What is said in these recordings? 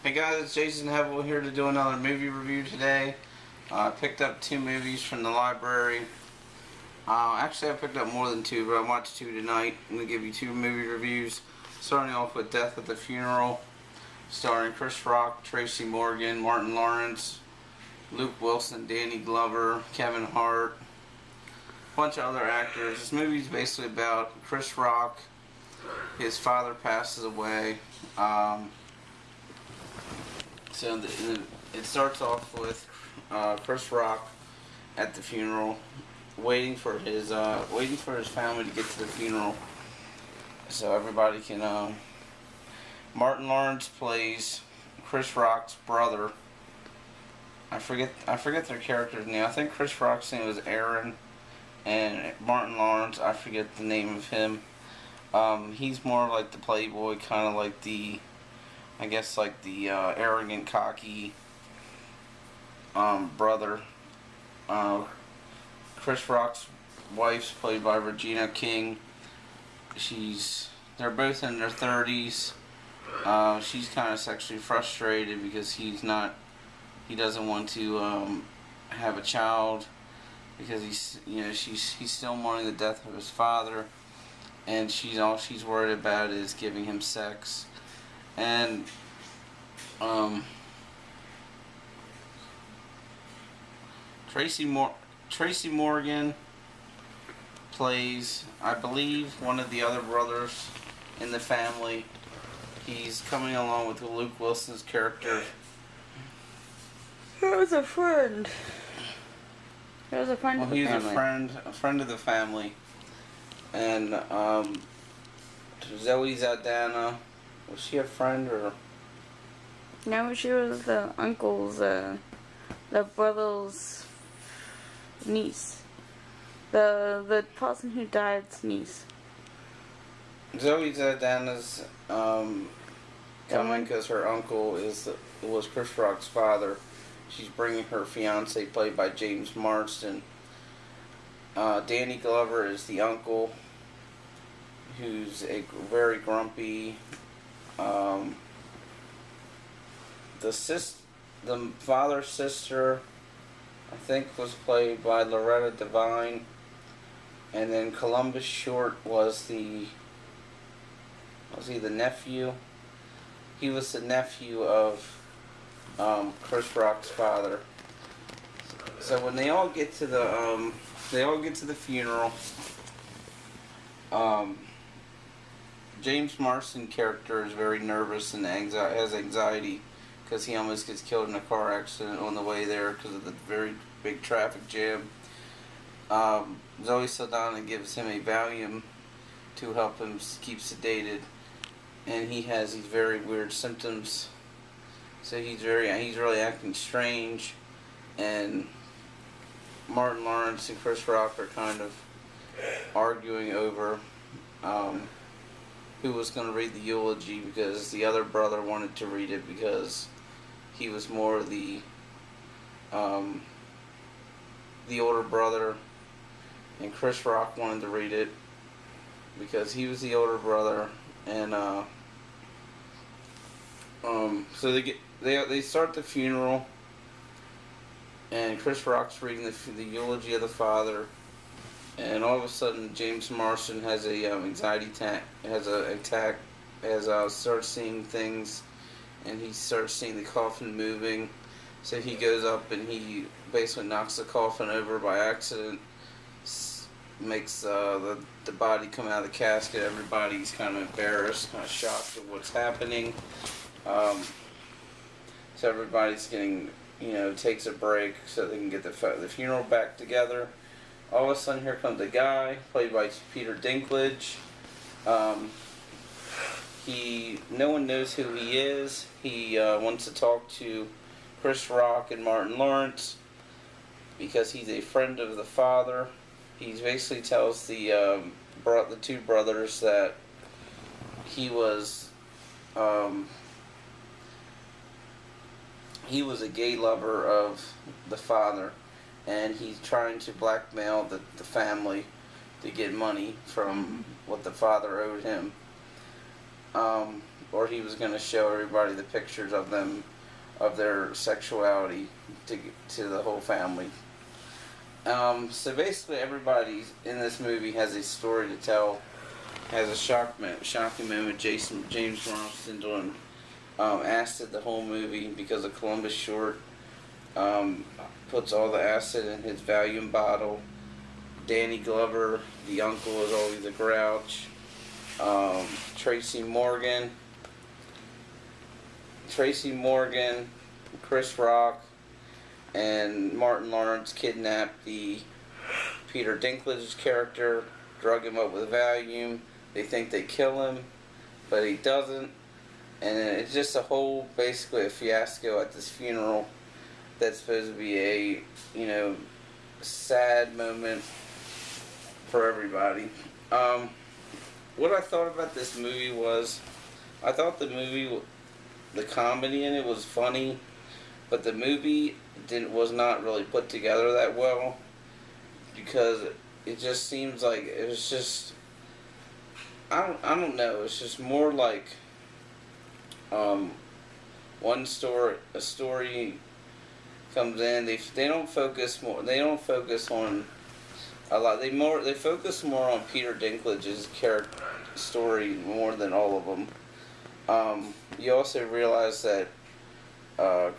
Hey guys, it's Jason Hevel here to do another movie review today. I picked up two movies from the library. Actually, I picked up more than two, but I watched two tonight. I'm going to give you two movie reviews. Starting off with Death at the Funeral, starring Chris Rock, Tracy Morgan, Martin Lawrence, Luke Wilson, Danny Glover, Kevin Hart, a bunch of other actors. This movie is basically about Chris Rock. His father passes away. It starts off with Chris Rock at the funeral, waiting for his family to get to the funeral, so everybody can. Martin Lawrence plays Chris Rock's brother. I forget their character's name. I think Chris Rock's name was Aaron, and Martin Lawrence, I forget the name of him. He's more like the playboy, kind of like the, I guess, like the arrogant, cocky brother. Chris Rock's wife's played by Regina King. They're both in their 30s. She's kind of sexually frustrated because he doesn't want to have a child because she's still mourning the death of his father, and all she's worried about is giving him sex. And Tracy Morgan plays, I believe, one of the other brothers in the family. He's coming along with Luke Wilson's character. He was a friend. He was a friend of the family. A friend of the family. And Zoe Saldana, was she a friend or? No, she was the uncle's, the brother's niece. The person who died's niece. Zoe Saldana's coming because her uncle was Chris Rock's father. She's bringing her fiance, played by James Marsden. Danny Glover is the uncle, who's a very grumpy. The father's sister, I think, was played by Loretta Devine, and then Columbus Short was he the nephew? He was the nephew of Chris Rock's father. So when they all get to the funeral, James Marsden character is very nervous and has anxiety because he almost gets killed in a car accident on the way there because of the very big traffic jam. Zoe Saldana gives him a Valium to help him keep sedated, and he has these very weird symptoms. So he's really acting strange, and Martin Lawrence and Chris Rock are kind of arguing over who was going to read the eulogy, because the other brother wanted to read it because he was more the older brother, and Chris Rock wanted to read it because he was the older brother. And so they start the funeral, and Chris Rock's reading the eulogy of the father, and all of a sudden James Marsden has a anxiety attack, starts seeing things, and he starts seeing the coffin moving. So he goes up and he basically knocks the coffin over by accident, makes the body come out of the casket. Everybody's kind of embarrassed, kind of shocked at what's happening. So everybody's takes a break so they can get the funeral back together. All of a sudden, here comes a guy played by Peter Dinklage. No one knows who he is. He wants to talk to Chris Rock and Martin Lawrence because he's a friend of the father. He basically tells the two brothers that he was a gay lover of the father, and he's trying to blackmail the family to get money from what the father owed him. or he was going to show everybody the pictures of them, of their sexuality to the whole family. So basically, everybody in this movie has a story to tell. Has a shocking moment. James Marsden doing acid the whole movie because of Columbus Short. Puts all the acid in his Valium bottle. Danny Glover, the uncle, is always a grouch. Tracy Morgan, Chris Rock, and Martin Lawrence kidnap the Peter Dinklage's character, drug him up with Valium. They think they kill him, but he doesn't. And it's just basically a fiasco at this funeral that's supposed to be a, sad moment for everybody. What I thought about this movie was, I thought the comedy in it was funny, but the movie was not really put together that well, because it just seems like it was just, I don't know, it's just more like a story comes in, they don't focus on a lot. They focus more on Peter Dinklage's character story more than all of them. You also realize that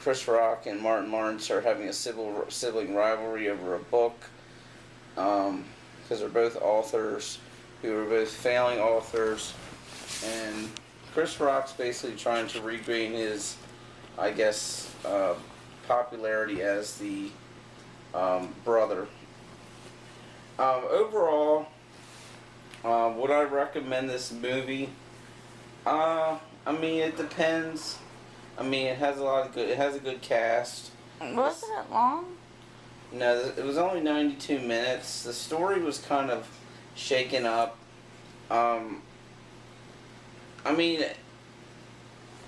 Chris Rock and Martin Lawrence are having a sibling rivalry over a book, because they're both authors who are both failing authors, and Chris Rock's basically trying to regain his, I guess, popularity as the brother. Overall, would I recommend this movie? It depends. It has it has a good cast. Wasn't it long? No, it was only 92 minutes. The story was kind of shaken up. I've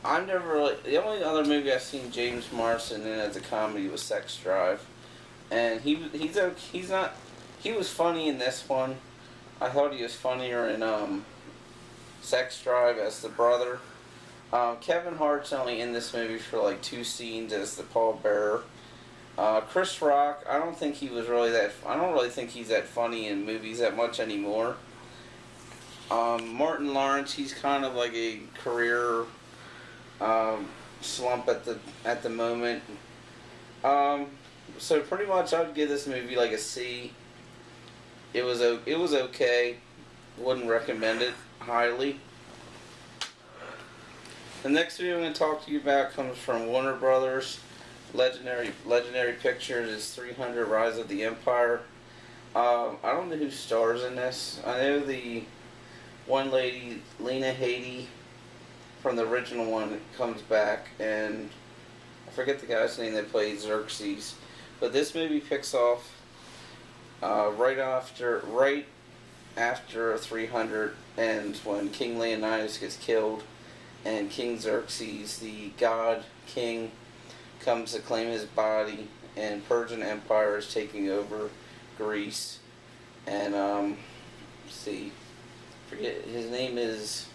never really. The only other movie I've seen James Marsden in as a comedy was Sex Drive, and he was funny in this one. I thought he was funnier in Sex Drive as the brother. Kevin Hart's only in this movie for like 2 scenes as the pallbearer. Chris Rock, I don't really think he's that funny in movies that much anymore. Martin Lawrence, he's kind of like a career slump at the moment. So pretty much I'd give this movie like a C. It was okay. Wouldn't recommend it highly. The next video I'm going to talk to you about comes from Warner Brothers. Legendary Pictures is 300 Rise of the Empire. I don't know who stars in this. I know the one lady, Lena Headey, from the original one, comes back, and I forget the guy's name that played Xerxes. But this movie picks off right after 300 ends, when King Leonidas gets killed, and King Xerxes, the god king, comes to claim his body, and Persian Empire is taking over Greece. And forget his name is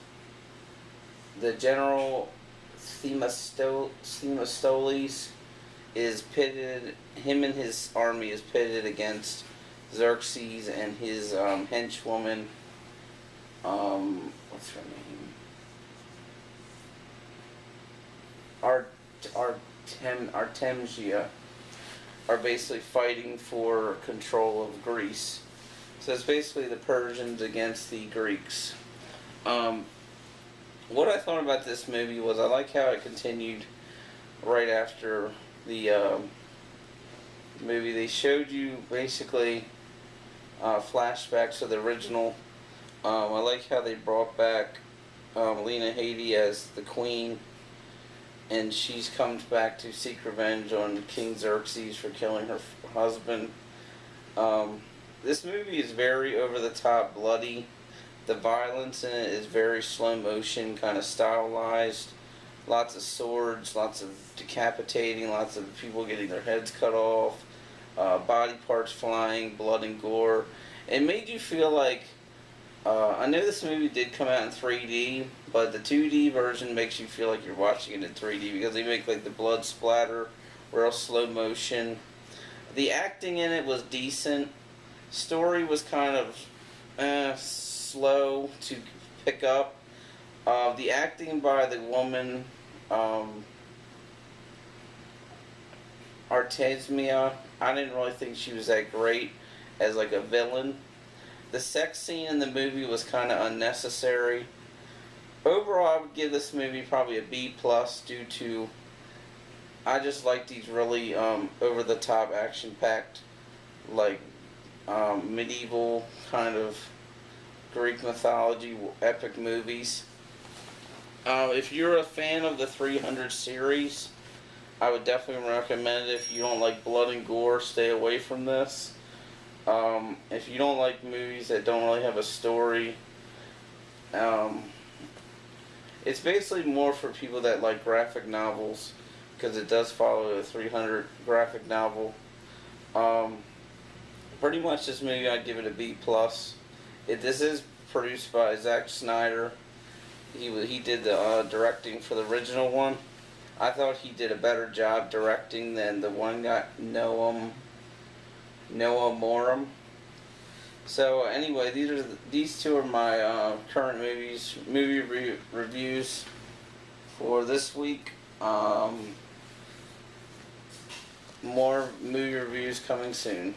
the General Themistocles is pitted. Him and his army is pitted against Xerxes and his henchwoman. What's her name? Artemisia, are basically fighting for control of Greece. So it's basically the Persians against the Greeks. What I thought about this movie was I like how it continued right after the movie. They showed you basically flashbacks of the original. I like how they brought back Lena Headey as the queen, and she comes back to seek revenge on King Xerxes for killing her husband. This movie is very over-the-top bloody. The violence in it is very slow motion, kind of stylized. Lots of swords, lots of decapitating, lots of people getting their heads cut off, body parts flying, blood and gore. It made you feel like, I know this movie did come out in 3D, But the 2D version makes you feel like you're watching it in 3D because they make like the blood splatter real slow motion. The acting in it was decent. Story was kind of slow to pick up. The acting by the woman, Artemisia, I didn't really think she was that great as like a villain. The sex scene in the movie was kind of unnecessary. Overall, I would give this movie probably a B plus due to I just like these really over the top action packed like medieval kind of Greek mythology epic movies. If you're a fan of the 300 series, I would definitely recommend it. If you don't like blood and gore, stay away from this. If you don't like movies that don't really have a story, it's basically more for people that like graphic novels because it does follow a 300 graphic novel. Pretty much this movie I'd give it a B plus. This is produced by Zack Snyder. He did the directing for the original one. I thought he did a better job directing than the one guy Noah Morum. So anyway, these two are my current movie reviews for this week. More movie reviews coming soon.